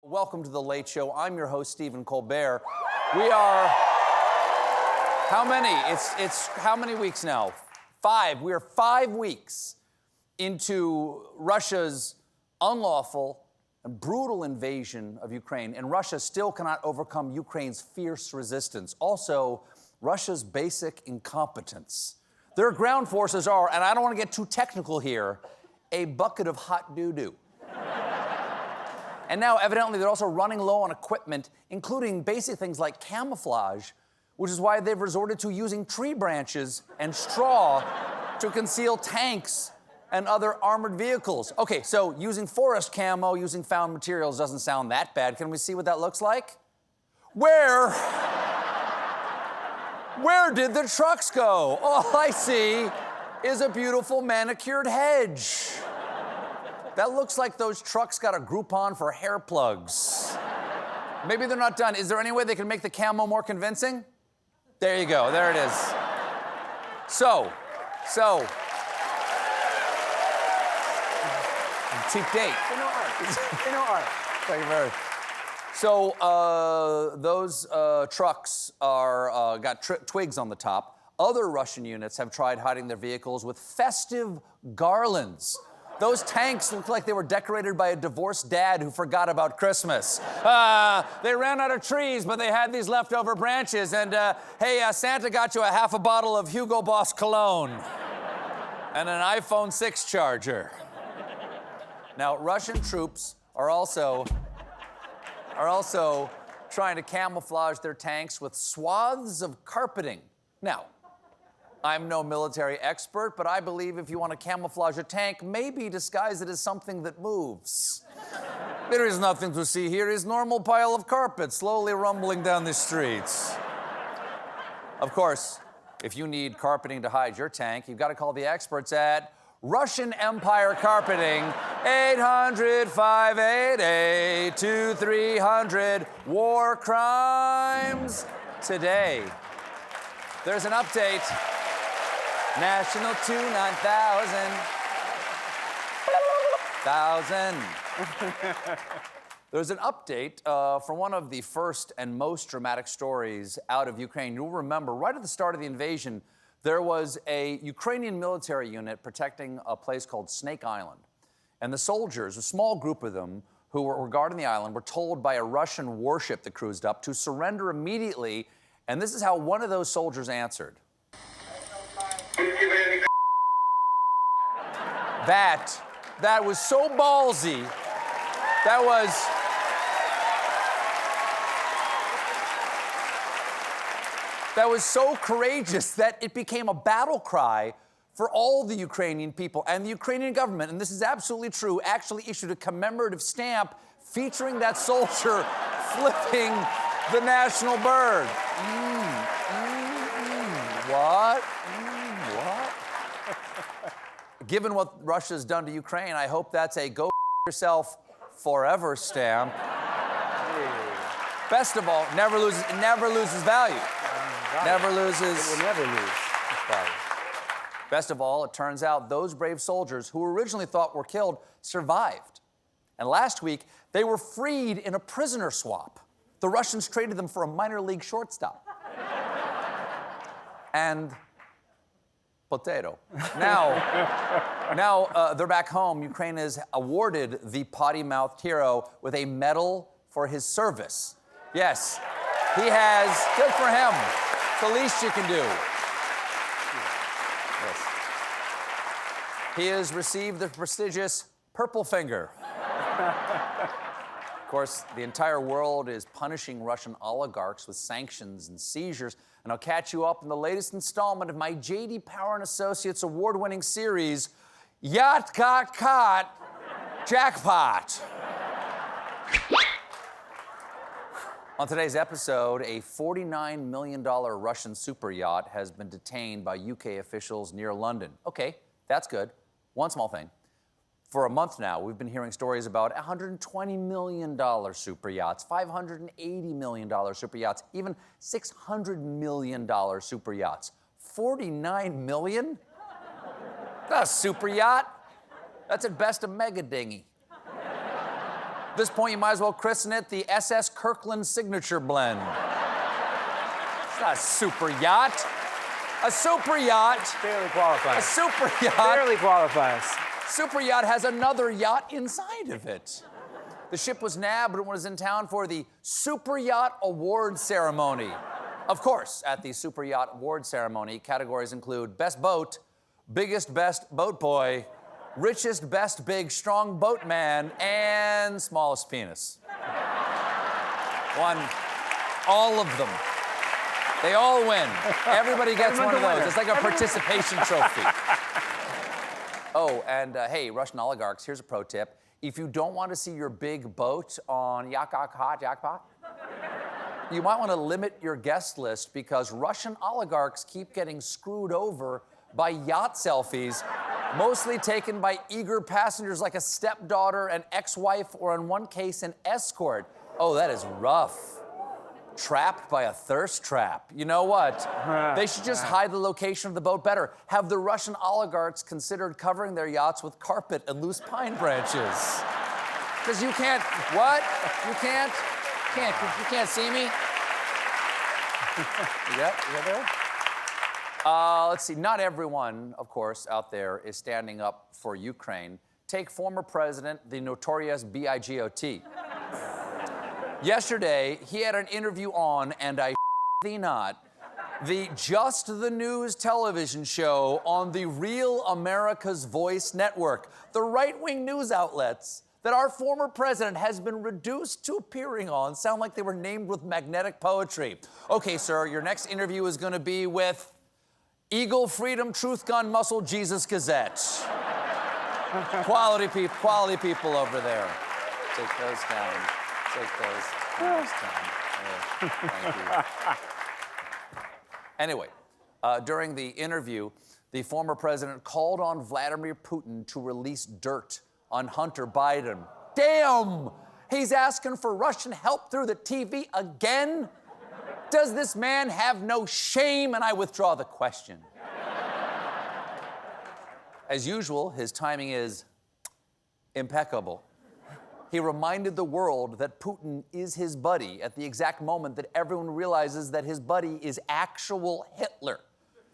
Welcome to The Late Show. I'm your host, Stephen Colbert. We are, how many? It's how many weeks now? 5. We are 5 weeks into Russia's unlawful and brutal invasion of Ukraine, and Russia still cannot overcome Ukraine's fierce resistance. Also, Russia's basic incompetence. Their ground forces are, and I don't want to get too technical here, a bucket of hot doo-doo. And now, evidently, they're also running low on equipment, including basic things like camouflage, which is why they've resorted to using tree branches and straw to conceal tanks and other armored vehicles. Okay, so using forest camo, using found materials doesn't sound that bad. Can we see what that looks like? Where did the trucks go? All I see is a beautiful manicured hedge. That looks like those trucks got a Groupon for hair plugs. Maybe they're not done. Is there any way they can make the camo more convincing? There you go, there it is. So. Cheap date. Thank you very much. So, those trucks are got twigs on the top. Other Russian units have tried hiding their vehicles with festive garlands. Those tanks look like they were decorated by a divorced dad who forgot about Christmas. They ran out of trees, but they had these leftover branches. And, hey, Santa got you a half a bottle of Hugo Boss cologne and an iPhone 6 charger. Now, Russian troops are also trying to camouflage their tanks with swaths of carpeting. Now, I'm no military expert, but I believe if you want to camouflage a tank, maybe disguise it as something that moves. There is nothing to see here. It's a normal pile of carpet slowly rumbling down the streets. Of course, if you need carpeting to hide your tank, you've got to call the experts at Russian Empire Carpeting, 800-588-2300. War crimes today. There's an update. National 29000. There's an update for one of the first and most dramatic stories out of Ukraine. You'll remember, right at the start of the invasion, there was a Ukrainian military unit protecting a place called Snake Island. And the soldiers, a small group of them, who were guarding the island, were told by a Russian warship that cruised up to surrender immediately. And this is how one of those soldiers answered. That was so ballsy. That was so courageous that it became a battle cry for all the Ukrainian people. And the Ukrainian government, and this is absolutely true, actually issued a commemorative stamp featuring that soldier flipping the national bird. What? Given what Russia's done to Ukraine, I hope that's a go yourself forever stamp. Best of all, never loses value. Never loses. It will never lose value. Best of all, it turns out those brave soldiers who originally thought were killed survived. And last week, they were freed in a prisoner swap. The Russians traded them for a minor league shortstop. And potato. Now they're back home. Ukraine has awarded the potty-mouthed hero with a medal for his service. Yes, he has. Good for him. It's the least you can do. Yes. He has received the prestigious Purple Finger. Of course, the entire world is punishing Russian oligarchs with sanctions and seizures. And I'll catch you up in the latest installment of my J.D. Power & Associates award-winning series, Yacht Got Caught, Jackpot. On today's episode, a $49 million Russian super yacht has been detained by UK officials near London. Okay, that's good. One small thing. For a month now, we've been hearing stories about $120 million super yachts, $580 million super yachts, even $600 million super yachts. 49 million? That's a super yacht. That's at best a mega dinghy. At this point, you might as well christen it the SS Kirkland Signature Blend. It's not a super yacht. A super yacht. Barely qualifies. A super yacht. Barely qualifies. Super yacht has another yacht inside of it. The ship was nabbed when it was in town for the Super Yacht Award Ceremony. Of course, at the Super Yacht Award Ceremony, categories include Best Boat, Biggest Best Boat Boy, Richest Best Big Strong Boatman, and Smallest Penis. Won all of them. They all win. Everybody gets one of those. It's like a participation trophy. Oh, and hey, Russian oligarchs, here's a pro tip. If you don't want to see your big boat on Jackpot, you might want to limit your guest list because Russian oligarchs keep getting screwed over by yacht selfies, mostly taken by eager passengers like a stepdaughter, an ex-wife, or in one case, an escort. Oh, that is rough. Trapped by a thirst trap. You know what? They should just hide the location of the boat better. Have the Russian oligarchs considered covering their yachts with carpet and loose pine branches? Because you can't, what? You can't see me? You there? Let's see, not everyone, of course, out there is standing up for Ukraine. Take former president, the notorious B.I.G.O.T. Yesterday, he had an interview on, and I thee not, the Just the News television show on the Real America's Voice network, the right-wing news outlets that our former president has been reduced to appearing on sound like they were named with magnetic poetry. Okay, sir, your next interview is going to be with Eagle Freedom Truth Gun Muscle Jesus Gazette. Quality people over there. Take those down. Take those down. Thank you. Anyway, during the interview, the former president called on Vladimir Putin to release dirt on Hunter Biden. Damn! He's asking for Russian help through the TV again? Does this man have no shame? And I withdraw the question. As usual, his timing is impeccable. He reminded the world that Putin is his buddy at the exact moment that everyone realizes that his buddy is actual Hitler.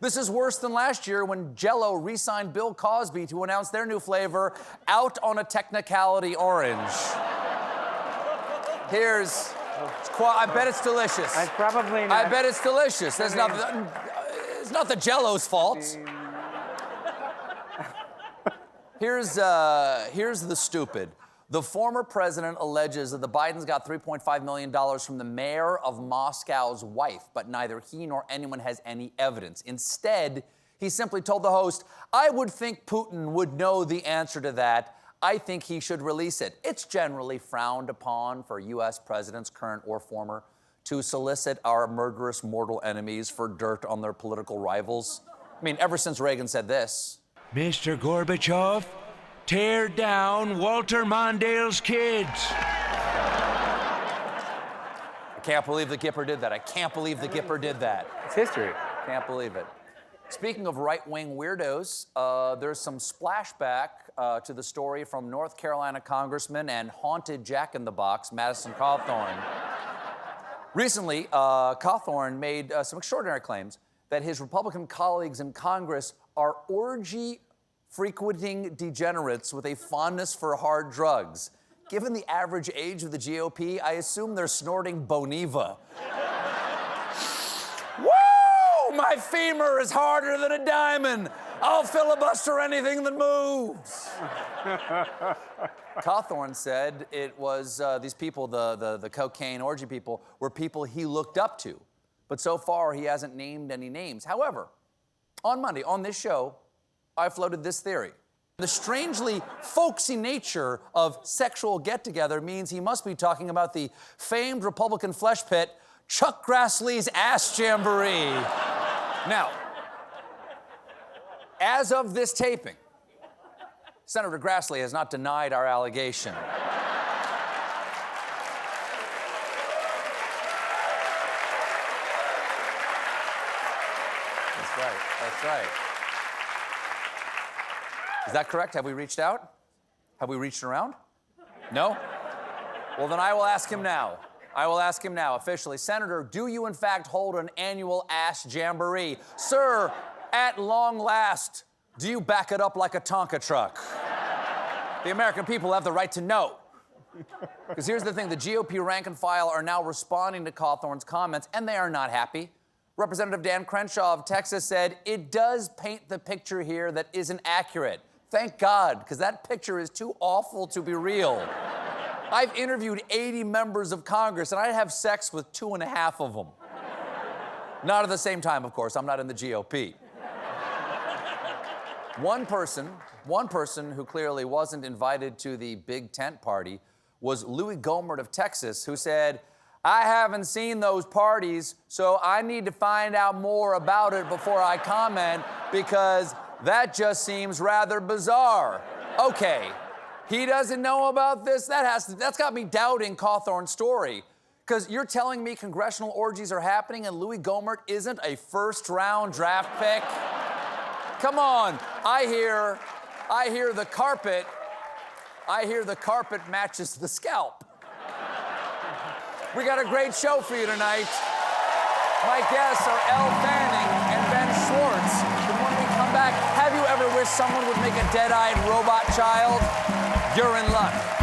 This is worse than last year when Jell-O re-signed Bill Cosby to announce their new flavor, Out on a Technicality Orange. I bet it's delicious. Probably not. I bet it's delicious. It's not the Jell-O's fault. Here's the stupid. The former president alleges that the Bidens got $3.5 million from the mayor of Moscow's wife, but neither he nor anyone has any evidence. Instead, he simply told the host, I would think Putin would know the answer to that. I think he should release it. It's generally frowned upon for U.S. presidents, current or former, to solicit our murderous mortal enemies for dirt on their political rivals. I mean, ever since Reagan said this. Mr. Gorbachev, tear down Walter Mondale's kids. I can't believe the Gipper did that. I can't believe the Gipper did that. It's history. Can't believe it. Speaking of right-wing weirdos, there's some splashback to the story from North Carolina Congressman and haunted Jack-in-the-Box, Madison Cawthorn. Recently, Cawthorn made some extraordinary claims that his Republican colleagues in Congress are orgy-frequenting degenerates with a fondness for hard drugs. Given the average age of the GOP, I assume they're snorting Boniva. Woo! My femur is harder than a diamond. I'll filibuster anything that moves. Cawthorn said it was these people, the cocaine orgy people, were people he looked up to. But so far, he hasn't named any names. However, on Monday, on this show, I floated this theory. The strangely folksy nature of sexual get-together means he must be talking about the famed Republican flesh pit, Chuck Grassley's ass jamboree. Now, as of this taping, Senator Grassley has not denied our allegation. That's right. Is that correct? Have we reached out? Have we reached around? No? Well, then I will ask him now. I will ask him now, officially. Senator, do you in fact hold an annual ass jamboree? Sir, at long last, do you back it up like a Tonka truck? The American people have the right to know. Because here's the thing, the GOP rank and file are now responding to Cawthorn's comments, and they are not happy. Representative Dan Crenshaw of Texas said, it does paint the picture here that isn't accurate. Thank God, because that picture is too awful to be real. I've interviewed 80 members of Congress, and I'd have sex with 2.5 of them. Not at the same time, of course. I'm not in the GOP. One person who clearly wasn't invited to the big tent party was Louis Gohmert of Texas, who said, I haven't seen those parties, so I need to find out more about it before I comment, because that just seems rather bizarre. Okay, he doesn't know about this? That's got me doubting Cawthorn's story. Because you're telling me congressional orgies are happening and Louis Gohmert isn't a first-round draft pick? Come on, I hear the carpet matches the scalp. We got a great show for you tonight. My guests are Elle Fanning and Ben Schwartz. And when we come back, have you ever wished someone would make a dead-eyed robot child? You're in luck.